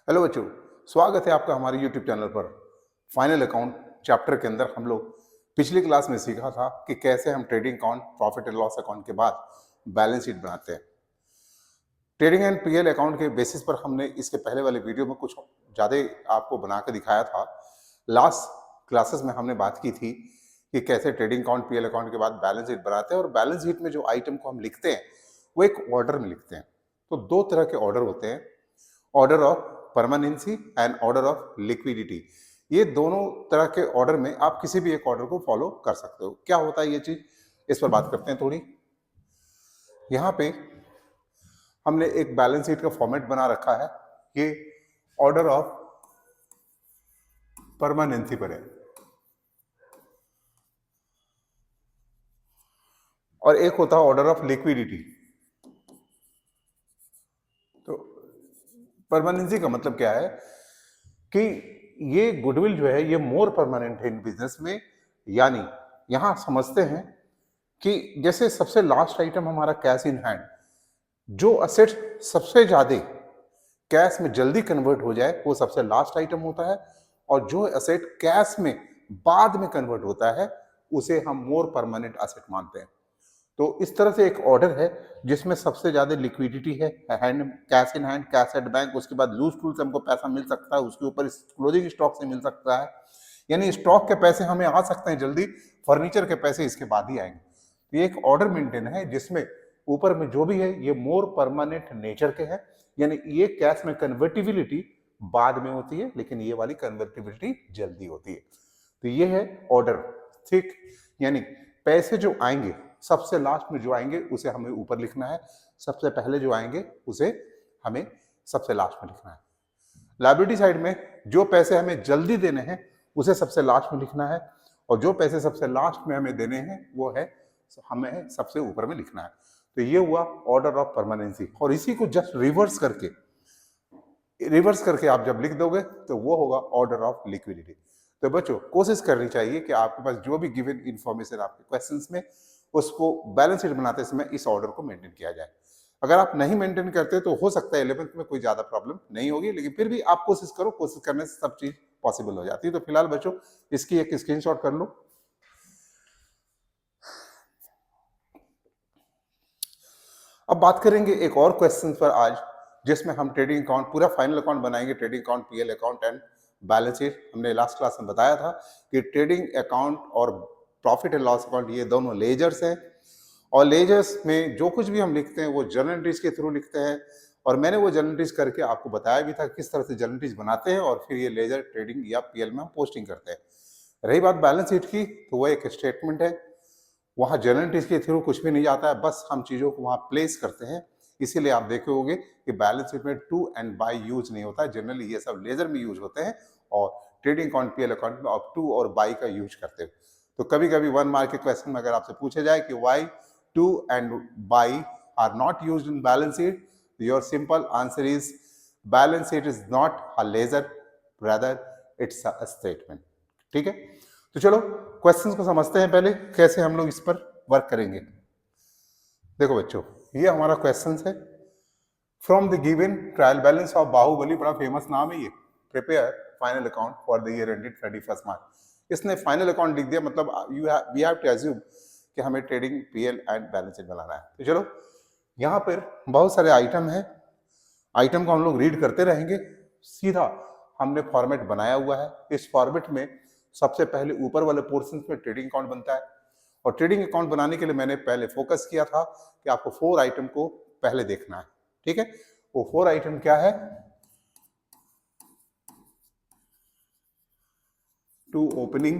Hello बच्चों, स्वागत है आपका हमारे YouTube चैनल पर। फाइनल अकाउंट चैप्टर के अंदर हम लोग पिछली क्लास में सीखा था कि कैसे हम trading account, profit and loss account के बाद बैलेंस शीट बनाते हैं। ट्रेडिंग एंड पीएल अकाउंट के बेसिस पर हमने इसके पहले वाले वीडियो में कुछ ज़्यादा आपको बना के दिखाया था। लास्ट क्लासेस में हमने बात की थी कि कैसे ट्रेडिंग अकाउंट, पीएल अकाउंट के बाद बैलेंस शीट बनाते हैं और बैलेंस शीट में जो आइटम को हम लिखते हैं वो एक ऑर्डर में लिखते हैं। तो दो तरह के ऑर्डर होते हैं, order of permanency and order of liquidity. ये दोनों तरह के ऑर्डर में आप किसी भी एक ऑर्डर को फॉलो कर सकते हो। क्या होता है ये चीज, इस पर बात करते हैं थोड़ी। यहाँ पे हमने एक बैलेंस शीट का फॉर्मेट बना रखा है, ये ऑर्डर ऑफ परमानेंसी पर है और एक होता है ऑर्डर ऑफ लिक्विडिटी। तो परमानेंसी का मतलब क्या है कि ये गुडविल जो है ये मोर परमानेंट है इन बिजनेस में। यानी यहां समझते हैं कि जैसे सबसे लास्ट आइटम हमारा कैश इन हैंड, जो असेट सबसे ज्यादा कैश में जल्दी कन्वर्ट हो जाए वो सबसे लास्ट आइटम होता है, और जो असेट कैश में बाद में कन्वर्ट होता है उसे हम मोर परमानेंट असेट मानते हैं। तो इस तरह से एक ऑर्डर है जिसमें सबसे ज्यादा लिक्विडिटी है, hand cash in hand, cash at bank, उसके बाद लूज टूल से हमको पैसा मिल सकता है, उसके ऊपर क्लोजिंग स्टॉक से मिल सकता है। यानी स्टॉक के पैसे हमें आ सकते हैं जल्दी, फर्नीचर के पैसे इसके बाद ही आएंगे। तो ये एक ऑर्डर मेंटेन है जिसमें ऊपर में जो भी है ये मोर परमानेंट नेचर के है। यानी ये कैश में कन्वर्टिबिलिटी बाद में होती है, लेकिन ये वाली कन्वर्टिबिलिटी जल्दी होती है। तो ये है ऑर्डर, ठीक। यानी पैसे जो आएंगे सबसे लास्ट में जो आएंगे उसे हमें ऊपर लिखना है, सबसे पहले जो आएंगे उसे हमें सबसे लास्ट में लिखना है। लायबिलिटी साइड में जो पैसे हमें जल्दी देने हैं उसे सबसे लास्ट में लिखना है, और जो पैसे सबसे लास्ट में हमें देने हैं वो है हमें सबसे ऊपर में लिखना है। तो ये हुआ ऑर्डर ऑफ परमानेंसी, और इसी को जस्ट रिवर्स करके आप जब लिख दोगे तो वो होगा ऑर्डर ऑफ लिक्विडिटी। तो बच्चों कोशिश करनी चाहिए कि आपके पास जो भी गिवन इंफॉर्मेशन आपके क्वेश्चंस में, उसको बैलेंस शीट बनाते समय इस ऑर्डर को मेंटेन किया जाए। अगर आप नहीं मेंटेन करते तो हो सकता है 11th में कोई ज्यादा प्रॉब्लम नहीं होगी, लेकिन फिर भी आप कोशिश करो, कोशिश करने से सब चीज पॉसिबल हो जाती है। तो फिलहाल बच्चों इसकी एक स्क्रीनशॉट कर लो। अब बात करेंगे एक और क्वेश्चन पर आज, जिसमें हम ट्रेडिंग अकाउंट, पूरा फाइनल अकाउंट बनाएंगे, trading account, PL account and balance sheet. हमने लास्ट क्लास में बताया था कि ट्रेडिंग अकाउंट और प्रॉफिट एंड लॉस अकाउंट ये दोनों लेजर्स हैं, और लेजर्स में जो कुछ भी हम लिखते हैं वो जर्नल एंट्रीज के थ्रू लिखते हैं। और मैंने वो जर्नल एंट्रीज करके आपको बताया भी था किस तरह से जर्नल एंट्रीज बनाते हैं, और फिर ये लेजर ट्रेडिंग या पीएल में हम पोस्टिंग करते हैं। रही बात बैलेंस शीट की, तो वो एक स्टेटमेंट है, वहां जर्नल एंट्रीज के थ्रू कुछ भी नहीं जाता है, बस हम चीजों को वहां प्लेस करते हैं। इसीलिए आप देखोगे कि बैलेंस शीट में टू एंड बाय यूज नहीं होता है, जनरली ये सब लेजर में यूज होते हैं, और ट्रेडिंग अकाउंट, पीएल अकाउंट में आप टू और बाय का यूज करते हो। तो कभी कभी 1 मार्क के क्वेश्चन में अगर आपसे पूछे जाए कि why to and by are not used in balance sheet, your simple answer is balance sheet is not a ledger, rather it's a statement. ठीक है, तो चलो क्वेश्चंस को समझते हैं पहले, कैसे हम लोग इस पर वर्क करेंगे। देखो बच्चों, ये हमारा क्वेश्चन है, from the given trial balance of Bahubali, बड़ा फेमस नाम है ये, prepare final account for the year ended 31 March. इसने फाइनल अकाउंट लिख दिया, मतलब वी हैव टू अज्यूम कि हमें trading, PL and balance sheet बनाना है। तो चलो यहाँ पर बहुत सारे आइटम है, आइटम को हम लोग रीड करते रहेंगे। सीधा हमने फॉर्मेट बनाया हुआ है। इस फॉर्मेट में सबसे पहले ऊपर वाले पोर्शन में ट्रेडिंग अकाउंट बनता है, और ट्रेडिंग अकाउंट बनाने के लिए मैंने पहले फोकस किया था कि आपको 4 आइटम को पहले देखना है। ठीक है, वो 4 आइटम क्या है? टू ओपनिंग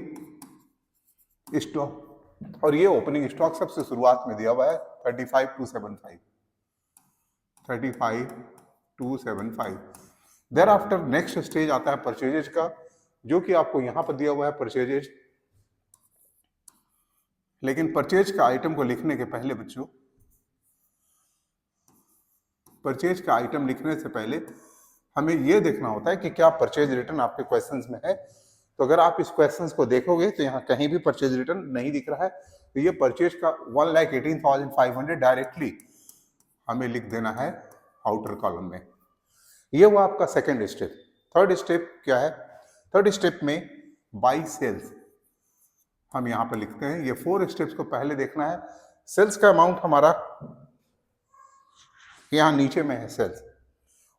स्टॉक, और ये ओपनिंग स्टॉक सबसे शुरुआत में दिया हुआ है 35,275, 35,275। देयर आफ्टर नेक्स्ट स्टेज आता है परचेजेज का, जो कि आपको यहां पर दिया हुआ है परचेजेज। लेकिन परचेज का आइटम को लिखने के पहले बच्चों, परचेज का आइटम लिखने से पहले हमें यह देखना होता है कि क्या परचेज रिटर्न आपके क्वेश्चंस में है। तो अगर आप इस क्वेश्चंस को देखोगे तो यहाँ कहीं भी परचेज रिटर्न नहीं दिख रहा है, तो ये परचेज का 1,18,500 डायरेक्टली हमें लिख देना है आउटर कॉलम में। ये हुआ आपका सेकेंड स्टेप। थर्ड स्टेप क्या है? थर्ड स्टेप में बाई सेल्स हम यहां पर लिखते हैं। ये 4 स्टेप्स को पहले देखना है। सेल्स का अमाउंट हमारा यहां नीचे में है। Sales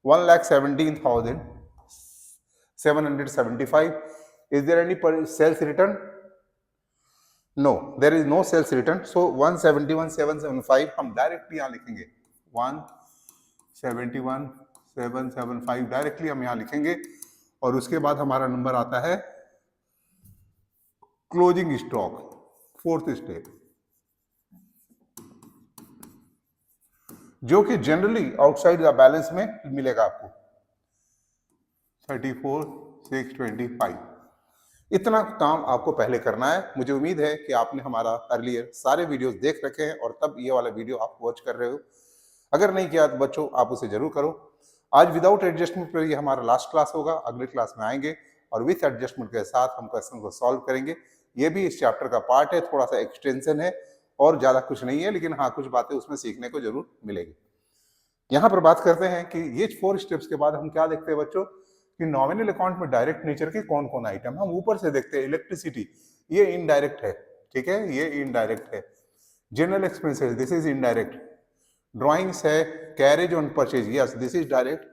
1,17,775। Is there any sales return? No, there is no sales return. So 171,775 हम डायरेक्ट यहाँ लिखेंगे। 171,775 डायरेक्टली हम यहाँ लिखेंगे। और उसके बाद हमारा नंबर आता है क्लोजिंग स्टॉक, फोर्थ स्टेप, जो कि जनरली आउटसाइड द बैलेंस में मिलेगा आपको 34,625। इतना काम आपको पहले करना है। मुझे उम्मीद है कि आपने हमारा अर्लियर सारे वीडियोस देख रखे हैं और तब ये वाला वीडियो आप वॉच कर रहे हो। अगर नहीं किया तो बच्चों आप उसे जरूर करो। आज विदाउट एडजस्टमेंट पर ये हमारा लास्ट क्लास होगा। अगले क्लास में आएंगे और विथ एडजस्टमेंट के साथ हम क्वेश्चन को सॉल्व करेंगे। ये भी इस चैप्टर का पार्ट है, थोड़ा सा एक्सटेंशन है और ज्यादा कुछ नहीं है, लेकिन हाँ कुछ बातें उसमें सीखने को जरूर मिलेगी। यहाँ पर बात करते हैं कि ये 4 स्टेप्स के बाद हम क्या देखते हैं बच्चों कि नॉमिनल अकाउंट में डायरेक्ट नेचर के कौन कौन आइटम। हम ऊपर से देखते हैं इलेक्ट्रिसिटी, ये इनडायरेक्ट है, ठीक है, ये इनडायरेक्ट है। General expenses, this is indirect. Drawings है, carriage on purchase, yes this is direct.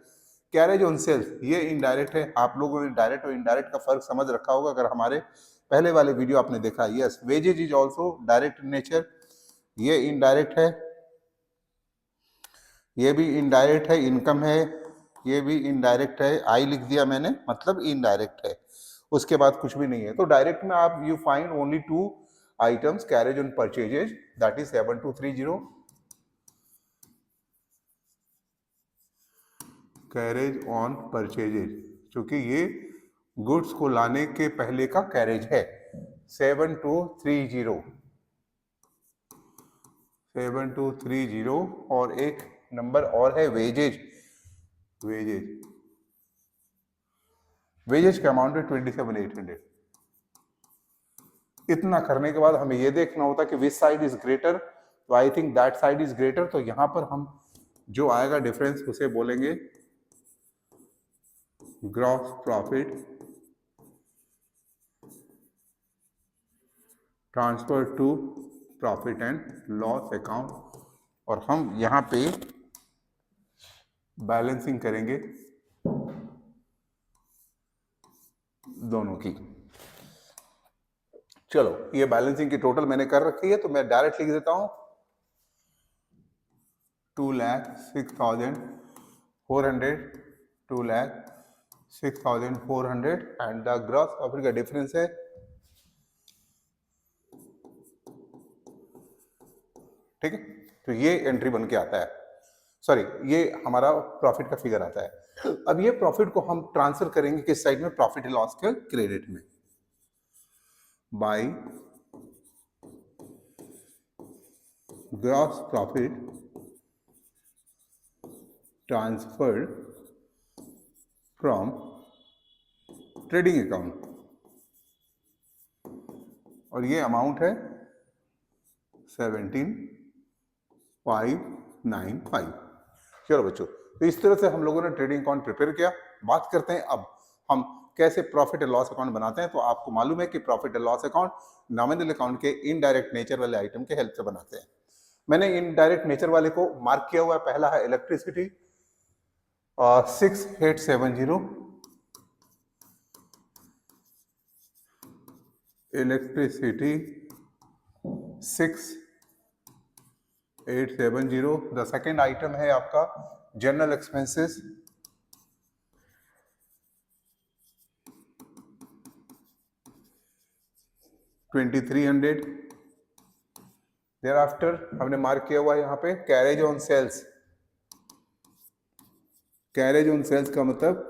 Carriage on sales, ये इनडायरेक्ट है। आप लोगों ने डायरेक्ट और इनडायरेक्ट का फर्क समझ रखा होगा अगर हमारे पहले वाले वीडियो आपने देखा। Yes, wages is also direct nature, ये इनडायरेक्ट है। ये भी इनडायरेक्ट है। इनकम है, ये भी इनडायरेक्ट है। आई लिख दिया मैंने, मतलब इनडायरेक्ट है। उसके बाद कुछ भी नहीं है। तो डायरेक्ट में आप you find only 2 items, carriage on purchases that is 7230, carriage on purchases, क्योंकि ये गुड्स को लाने के पहले का कैरेज है। 7230, 7230। और एक नंबर और है वेजेज। वेजेज का अमाउंट है 27,800। इतना करने के बाद हमें यह देखना होता कि विच साइड इज ग्रेटर, तो I think that side is greater. तो यहां पर हम जो आएगा डिफरेंस उसे बोलेंगे gross profit transfer to profit and loss account. और हम यहां पे बैलेंसिंग करेंगे दोनों की। चलो, ये बैलेंसिंग की टोटल मैंने कर रखी है, तो मैं डायरेक्ट लिख देता हूं 2,06,400, 2,06,400 एंड द ग्रॉस प्रॉफिट का डिफरेंस है, ठीक है। तो ये एंट्री बन के आता है, सॉरी ये हमारा प्रॉफिट का फिगर आता है। अब ये प्रॉफिट को हम ट्रांसफर करेंगे किस साइड में? प्रॉफिट एंड लॉस के क्रेडिट में, by gross profit transferred from trading account. और ये अमाउंट है 17,595। चलो बच्चों, तो इस तरह से हम लोगों ने ट्रेडिंग अकाउंट प्रिपेयर किया। बात करते हैं अब हम कैसे प्रॉफिट एंड लॉस अकाउंट बनाते हैं। तो आपको मालूम है कि profit and loss account nominal account के इनडायरेक्ट नेचर वाले आइटम के हेल्प से बनाते हैं। मैंने इनडायरेक्ट नेचर वाले को मार्क किया हुआ है। पहला है electricity 6870, electricity 6870। The second item है आपका जनरल एक्सपेंसेस 2300। देयर आफ्टर हमने मार्क किया हुआ है यहाँ पे carriage on sales. Carriage on sales का मतलब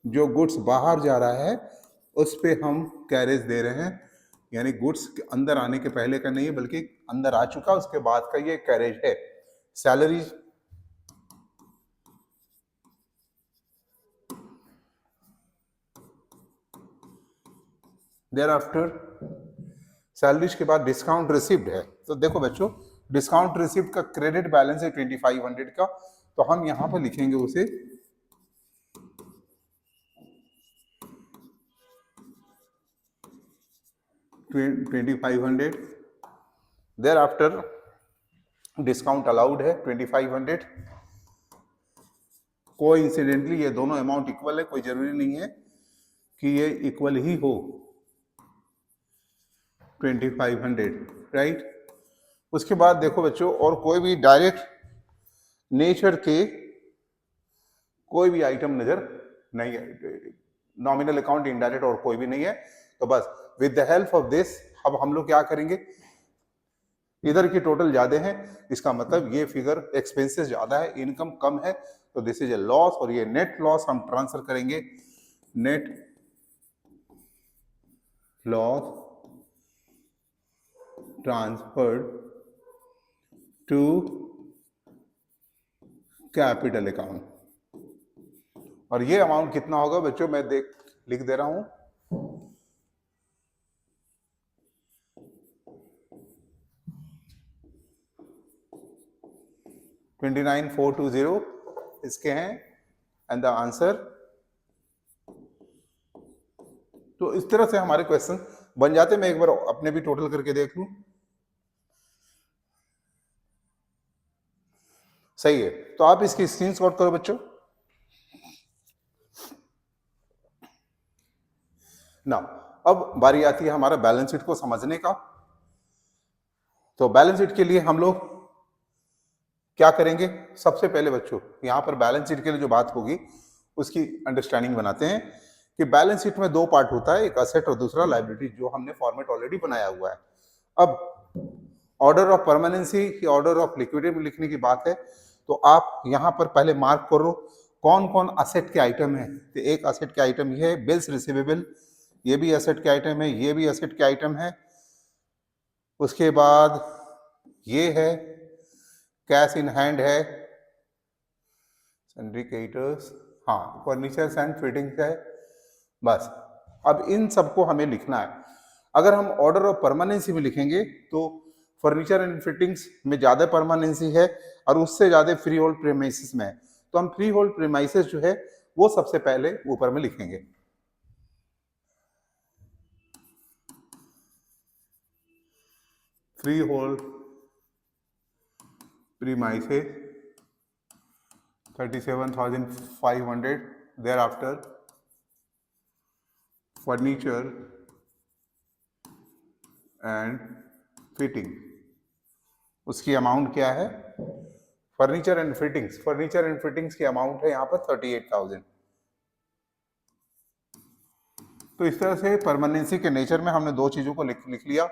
जो गुड्स बाहर जा रहा है उस पे हम कैरेज दे रहे हैं, यानी गुड्स अंदर आने के पहले का नहीं है बल्कि अंदर आ चुका उसके बाद का ये कैरेज है। सैलरीज देयर आफ्टर सैलरीज के बाद डिस्काउंट रिसीव्ड है। तो देखो बच्चों, डिस्काउंट रिसीव्ड का क्रेडिट बैलेंस है 2500 का, तो हम यहां पर लिखेंगे उसे 2500, देयर आफ्टर डिस्काउंट अलाउड है 2500। कोइंसिडेंटली ये दोनों अमाउंट इक्वल है, कोई जरूरी नहीं है कि ये इक्वल ही हो 2500, राइट। उसके बाद देखो बच्चों, और कोई भी डायरेक्ट नेचर के कोई भी आइटम नजर नहीं है, नॉमिनल अकाउंट, इनडायरेक्ट और कोई भी नहीं है। तो बस with the help of this अब हम लोग क्या करेंगे, इधर की टोटल ज्यादा है, इसका मतलब ये फिगर एक्सपेंसेस ज्यादा है, इनकम कम है, तो दिस इज ए लॉस, और ये नेट लॉस हम ट्रांसफर करेंगे, net loss transferred to capital account. और ये अमाउंट कितना होगा बच्चों, मैं लिख दे रहा हूं, $29,420 इसके हैं, एंड द आंसर। तो इस तरह से हमारे क्वेश्चन बन जाते। मैं एक बार अपने भी टोटल करके देख लूं, सही है। तो आप इसकी स्क्रीनशॉट करो बच्चों। ना अब बारी आती है हमारा बैलेंस शीट को समझने का। तो बैलेंस शीट के लिए हम लोग क्या करेंगे, सबसे पहले बच्चों यहां पर बैलेंस शीट के लिए जो बात होगी उसकी अंडरस्टैंडिंग बनाते हैं कि बैलेंस शीट में दो पार्ट होता है, एक असेट और दूसरा लायबिलिटी, जो हमने फॉर्मेट ऑलरेडी बनाया हुआ है। अब ऑर्डर ऑफ परमानेंसी की ऑर्डर ऑफ लिक्विडिटी में लिखने की बात है, तो आप यहां पर पहले मार्क करो कौन कौन असेट के आइटम है। तो एक असेट के आइटम ये है बिल्स रिसीवेबल, ये भी असेट के आइटम है, ये भी असेट के आइटम है। उसके बाद ये है कैश इन हैंड है, सन्ड्री क्रेडिटर्स, हाँ फर्नीचर्स एंड फिटिंग्स है। बस अब इन सबको हमें लिखना है। अगर हम ऑर्डर ऑफ परमानेंसी में लिखेंगे तो फर्नीचर एंड फिटिंग्स में ज्यादा परमानेंसी है और उससे ज्यादा फ्री होल्ड प्रीमाइसेस में है, तो हम फ्री होल्ड प्रीमाइसेस जो है वो सबसे पहले ऊपर में लिखेंगे। Free hold premises 37,500, thereafter furniture and fitting, उसकी अमाउंट क्या है, फर्नीचर एंड फिटिंग्स की अमाउंट है यहाँ पर 38,000। तो इस तरह से परमानेंसी के नेचर में हमने दो चीजों को लिख लिया।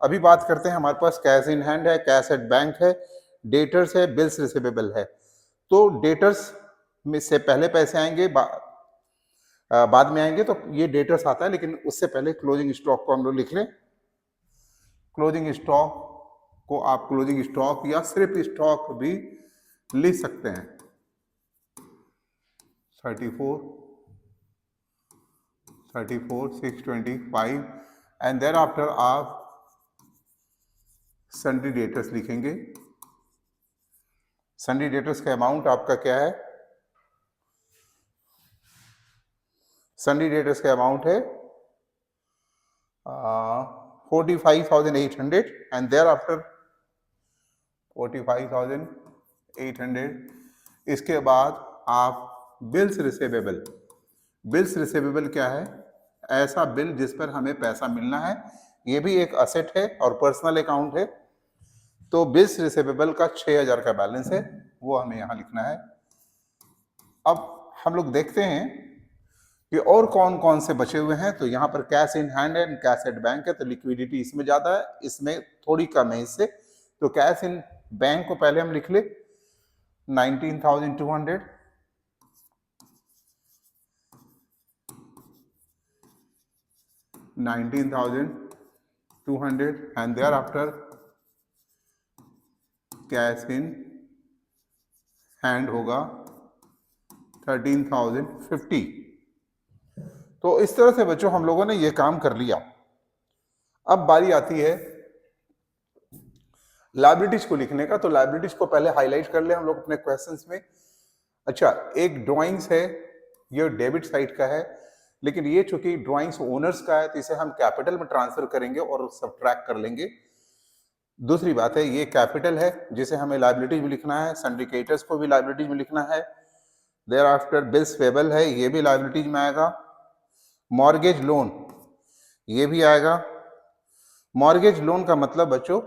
अभी बात करते हैं, हमारे पास कैश इन हैंड है, कैश एट बैंक है, डेटर्स है, बिल्स रिसीवेबल है। तो डेटर्स में से पहले पैसे आएंगे, बाद में आएंगे, तो ये डेटर्स आता है, लेकिन उससे पहले क्लोजिंग स्टॉक को हम लोग लिख लें। क्लोजिंग स्टॉक को आप क्लोजिंग स्टॉक या सिर्फ स्टॉक भी लिख सकते हैं। 34,625 एंड देयर आफ्टर आप सन्ड्री डेटर्स लिखेंगे। सन्ड्री डेटर्स का अमाउंट आपका क्या है, सन्ड्री डेटर्स का अमाउंट है 45,800 एंड देयर आफ्टर 45,800। इसके बाद आप बिल्स रिसीवेबल, बिल्स रिसीवेबल क्या है, ऐसा बिल जिस पर हमें पैसा मिलना है, ये भी एक असेट है और पर्सनल अकाउंट है। तो बिल्स रिसीवेबल का 6,000 का बैलेंस है, वो हमें यहां लिखना है। अब हम लोग देखते हैं कि और कौन कौन से बचे हुए हैं। तो यहाँ पर cash in hand and cash at bank है, तो लिक्विडिटी इसमें ज्यादा है, इसमें थोड़ी कम है इससे। तो कैश इन बैंक को पहले हम लिख ले 19,200, and thereafter cash in hand होगा 13,050। तो इस तरह से बच्चों हम लोगों ने ये काम कर लिया। अब बारी आती है लायबिलिटीज को लिखने का। तो लायबिलिटीज को पहले हाईलाइट कर ले हम लोग अपने क्वेश्चंस में। अच्छा, एक ड्राइंग्स है, ये डेबिट साइड का है, लेकिन ये चूंकि ड्राइंग्स ओनर्स का है तो इसे हम कैपिटल में ट्रांसफर करेंगे और सब्ट्रैक्ट कर लेंगे। दूसरी बात है ये कैपिटल है जिसे हमें लाइबिलिटीज में लिखना है, सिंडिकेटर्स को भी लाइबिलिटीज में लिखना है। देयर आफ्टर बिल्स पेबल है, ये भी लाइबिलिटीज में आएगा। मॉर्गेज लोन ये भी आएगा। मॉर्गेज लोन का मतलब बच्चों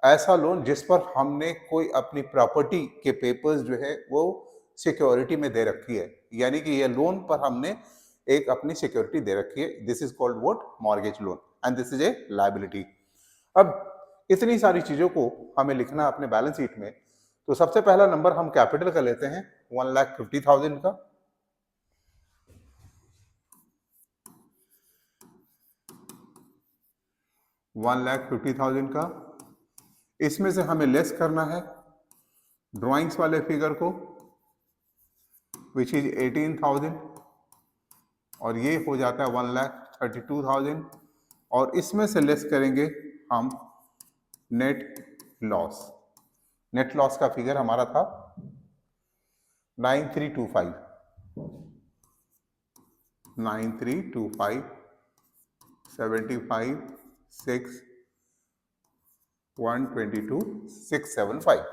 ऐसा लोन जिस पर हमने कोई अपनी प्रॉपर्टी के पेपर्स जो है वो सिक्योरिटी में दे रखी है, यानी कि ये लोन पर हमने एक अपनी सिक्योरिटी दे रखी है। This is called what? Mortgage loan and this is a liability. अब इतनी सारी चीजों को हमें लिखना अपने बैलेंस शीट में, तो सबसे पहला नंबर हम कैपिटल का लेते हैं 1,50,000 का। $1,50,000 का, इसमें से हमें लेस करना है ड्राइंग्स वाले फिगर को विच इज 18,000 और ये हो जाता है 1,32,000 और इसमें से लेस करेंगे हम नेट लॉस। नेट लॉस का फिगर हमारा था 9325 75 6 122 675।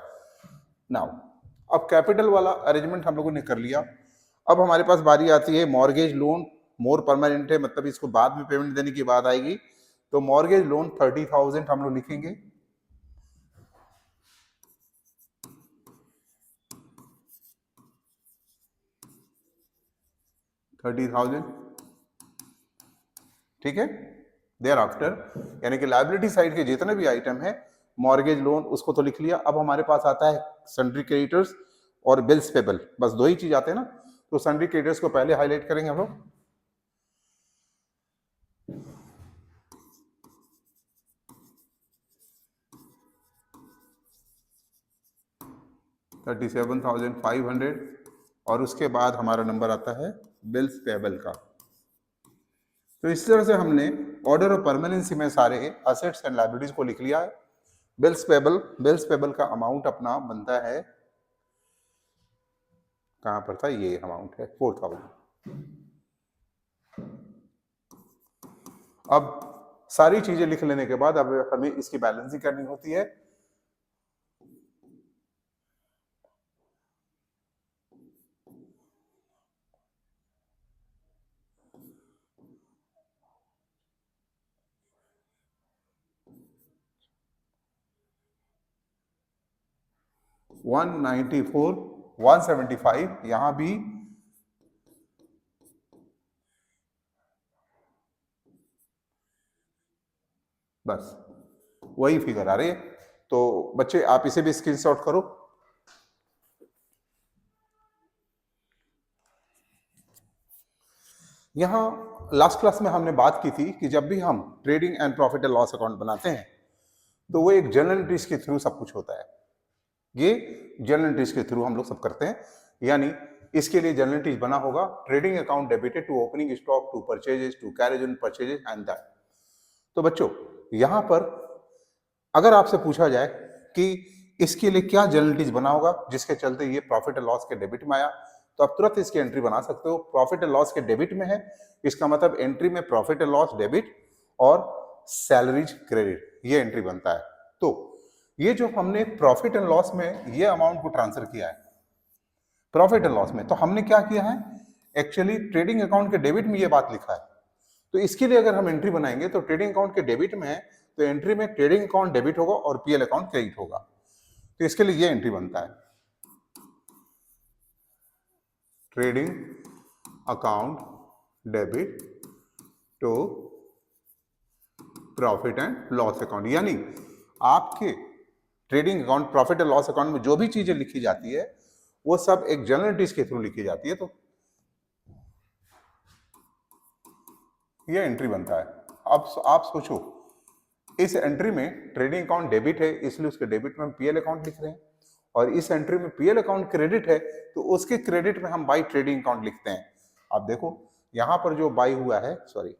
नाउ अब कैपिटल वाला अरेंजमेंट हम लोगों ने कर लिया। अब हमारे पास बारी आती है मॉर्गेज लोन। मोर परमानेंट है, मतलब इसको बाद में पेमेंट देने की बात आएगी। तो मॉर्गेज लोन 30,000 हम लोग लिखेंगे। $30,000, ठीक है। देयर आफ्टर यानी कि लायबिलिटी साइड के जितने भी आइटम है मॉर्गेज लोन उसको तो लिख लिया। अब हमारे पास आता है सन्ड्री क्रेडिटर्स और बिल्स पेबल, बस दो ही चीज आते हैं ना। तो सन्ड्री क्रेडिटर्स को पहले हाईलाइट करेंगे हम लोग। $37,500 और उसके बाद हमारा नंबर आता है बिल्स पेबल का। तो इस तरह से हमने ऑर्डर ऑफ परमानेंसी में सारे असेट्स एंड लायबिलिटीज को लिख लिया है। बिल्स पेबल का अमाउंट अपना बनता है, कहां पर था, ये अमाउंट है 4,000। अब सारी चीजें लिख लेने के बाद अब हमें इसकी बैलेंसिंग करनी होती है। $194, $175 यहां भी बस वही फिगर आ रही है। तो बच्चे आप इसे भी स्क्रीनशॉट करो। यहां लास्ट क्लास में हमने बात की थी कि जब भी हम trading and profit and loss account बनाते हैं तो वो एक जर्नल एंट्रीज के थ्रू सब कुछ होता है। ये जर्नल एंट्रीज के थ्रू हम लोग सब करते हैं, यानी इसके लिए जर्नल एंट्रीज बना होगा trading account debited to opening stock to purchases to carriage on purchases and that. तो बच्चों यहां पर अगर आपसे पूछा जाए कि इसके लिए क्या जर्नल एंट्रीज बना होगा जिसके चलते ये प्रॉफिट एंड लॉस के डेबिट में आया, तो आप तुरंत इसकी एंट्री बना सकते हो। प्रॉफिट एंड लॉस के डेबिट में है, इसका मतलब एंट्री में प्रॉफिट एंड लॉस डेबिट और सैलरीज क्रेडिट, ये एंट्री बनता है। तो ये जो हमने प्रॉफिट एंड लॉस में ये अमाउंट को ट्रांसफर किया है प्रॉफिट एंड लॉस में, तो हमने क्या किया है एक्चुअली ट्रेडिंग अकाउंट के डेबिट में ये बात लिखा है। तो इसके लिए अगर हम एंट्री बनाएंगे तो ट्रेडिंग अकाउंट के डेबिट में है तो एंट्री में ट्रेडिंग अकाउंट डेबिट होगा और पीएल अकाउंट क्रेडिट होगा। तो इसके लिए ये एंट्री बनता है trading account debit to profit and loss account, यानी आपके trading account profit and loss account में जो भी चीजें लिखी जाती है वो सब एक जर्नल एंट्रीज के थ्रू लिखी जाती है। तो ये एंट्री बनता है। अब आप सोचो इस एंट्री में ट्रेडिंग अकाउंट डेबिट है इसलिए उसके डेबिट में हम पीएल अकाउंट लिख रहे हैं, और इस एंट्री में पीएल अकाउंट क्रेडिट है तो उसके क्रेडिट में हम बाई ट्रेडिंग अकाउंट लिखते हैं। आप देखो यहां पर जो बाई हुआ है, सॉरी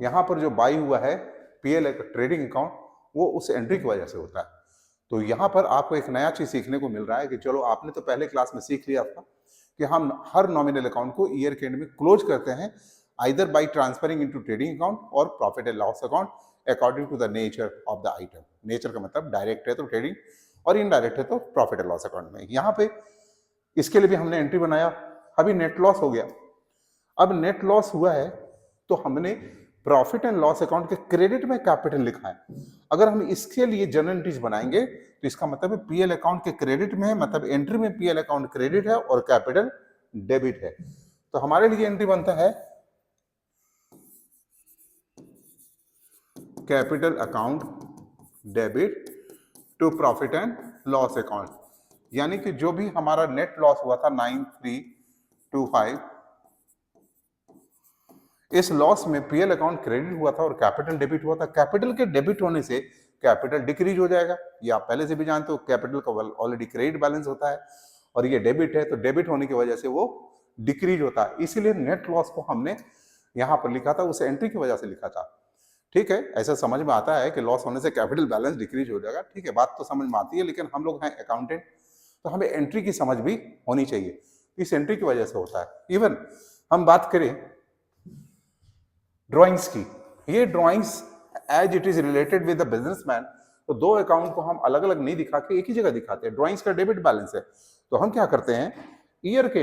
यहां पर जो बाई हुआ है पीएल ट्रेडिंग अकाउंट, वो उस एंट्री की वजह से होता है। तो यहां पर आपको एक नया चीज सीखने को मिल रहा है कि चलो आपने तो पहले क्लास में सीख लिया था कि हम हर नॉमिनल अकाउंट को ईयर के एंड में क्लोज करते हैं, either by transferring into trading account और profit and loss account according to the nature of the item. Nature का मतलब डायरेक्ट है तो ट्रेडिंग और इनडायरेक्ट है तो प्रॉफिट एंड लॉस अकाउंट में। यहाँ पे इसके लिए भी हमने एंट्री बनाया। अभी नेट लॉस हो गया, अब नेट लॉस हुआ है तो हमने प्रॉफिट एंड लॉस अकाउंट के क्रेडिट में कैपिटल लिखा है। अगर हम इसके लिए जर्नल एंट्रीज बनाएंगे तो इसका मतलब है पीएल अकाउंट के क्रेडिट में है, मतलब एंट्री में पीएल अकाउंट क्रेडिट है और कैपिटल डेबिट है। तो हमारे लिए एंट्री बनता है capital account debit to profit and loss account, यानी कि जो भी हमारा नेट लॉस हुआ था 9325, इस लॉस में पीएल अकाउंट क्रेडिट हुआ था और कैपिटल डेबिट हुआ था। कैपिटल के डेबिट होने से कैपिटल डिक्रीज हो जाएगा, ये आप पहले से भी जानते हो। कैपिटल का ऑलरेडी क्रेडिट बैलेंस होता है और ये डेबिट है, तो डेबिट होने की वजह से वो डिक्रीज होता है। इसीलिए नेट लॉस को हमने यहाँ पर लिखा था, उस एंट्री की वजह से लिखा था। ठीक है, ऐसा समझ में आता है कि लॉस होने से कैपिटल बैलेंस डिक्रीज हो जाएगा। ठीक है, बात तो समझ में आती है, लेकिन हम लोग हैं अकाउंटेंट तो हमें एंट्री की समझ भी होनी चाहिए। इस एंट्री की वजह से होता है। इवन हम बात करें ड्राइंग्स की, ये drawings as it is related with the businessman, तो दो अकाउंट को हम अलग अलग नहीं दिखा के एक ही जगह दिखाते हैं। ड्राइंग्स का डेबिट बैलेंस है, तो हम क्या करते हैं ईयर के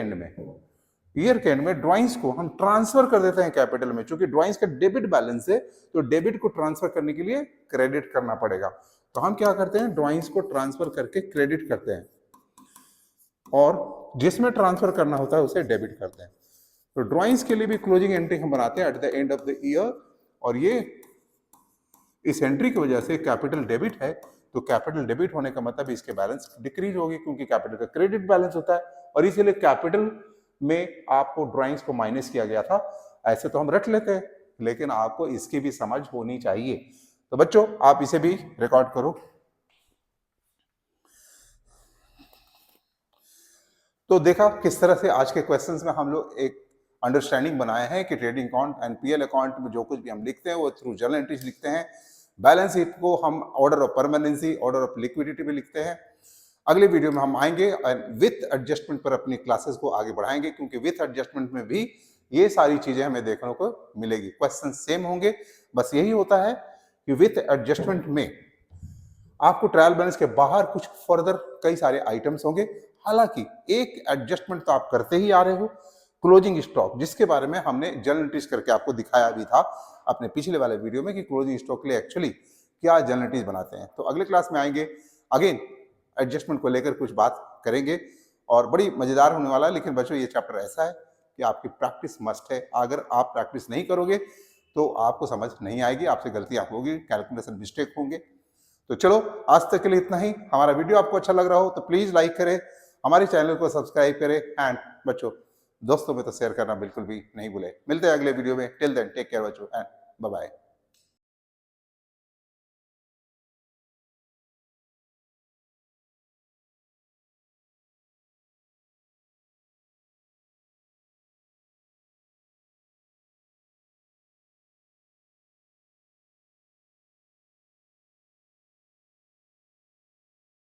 एंड में ड्राइंग्स को हम ट्रांसफर कर देते हैं कैपिटल में। चूंकि ड्राइंग्स का डेबिट बैलेंस है तो डेबिट को ट्रांसफर करने के लिए क्रेडिट करना पड़ेगा, तो हम क्या करते हैं ड्राइंग्स को ट्रांसफर करके क्रेडिट करते हैं और जिसमें ट्रांसफर करना होता है उसे डेबिट करते हैं। तो ड्राइंग्स के लिए भी क्लोजिंग एंट्री हम बनाते हैं at the end of the year, और ये इस एंट्री की वजह से कैपिटल डेबिट है, तो कैपिटल डेबिट होने का मतलब इसके बैलेंस डिक्रीज होगी, क्योंकि कैपिटल का क्रेडिट बैलेंस होता है और इसीलिए कैपिटल में आपको ड्राइंग्स को माइनस किया गया था। ऐसे तो हम रख लेते हैं, लेकिन आपको इसकी भी समझ होनी चाहिए। तो बच्चों आप इसे भी रिकॉर्ड करो। तो देखा किस तरह से आज के क्वेश्चंस में हम लोग एक अंडरस्टैंडिंग बनाए हैं कि trading account and PL account में जो कुछ भी हम लिखते हैं वो थ्रू जर्नल एंट्रीज लिखते हैं। बैलेंस शीट को हम order of permanency, order of liquidity में लिखते हैं। अगले वीडियो में हम आएंगे एंड विथ एडजस्टमेंट पर अपनी क्लासेस को आगे बढ़ाएंगे, क्योंकि विथ एडजस्टमेंट में भी ये सारी चीजें हमें देखने को मिलेगी। क्वेश्चन सेम होंगे, बस यही होता है कि विथ एडजस्टमेंट में आपको ट्रायल बैलेंस के बाहर कुछ फर्दर कई सारे आइटम्स होंगे। हालांकि एक एडजस्टमेंट तो आप करते ही आ रहे हो, क्लोजिंग स्टॉक, जिसके बारे में हमने जर्नल एंट्रीज करके आपको दिखाया भी था अपने पिछले वाले वीडियो में कि क्लोजिंग स्टॉक के लिए एक्चुअली क्या जर्नल एंट्रीज बनाते हैं। तो अगले क्लास में आएंगे, अगेन एडजस्टमेंट को लेकर कुछ बात करेंगे और बड़ी मजेदार होने वाला है। लेकिन बच्चों ये चैप्टर ऐसा है कि आपकी प्रैक्टिस मस्ट है। अगर आप प्रैक्टिस नहीं करोगे तो आपको समझ नहीं आएगी, आपसे गलतियां होगी, कैलकुलेशन मिस्टेक होंगे। तो चलो आज तक के लिए इतना ही। हमारा वीडियो आपको अच्छा लग रहा हो तो प्लीज लाइक करें, हमारे चैनल को सब्सक्राइब करें एंड बच्चों दोस्तों में तो शेयर करना बिल्कुल भी नहीं भूले। मिलते हैं अगले वीडियो में। टिल देन टेक केयर बच्चों एंड बाय बाय।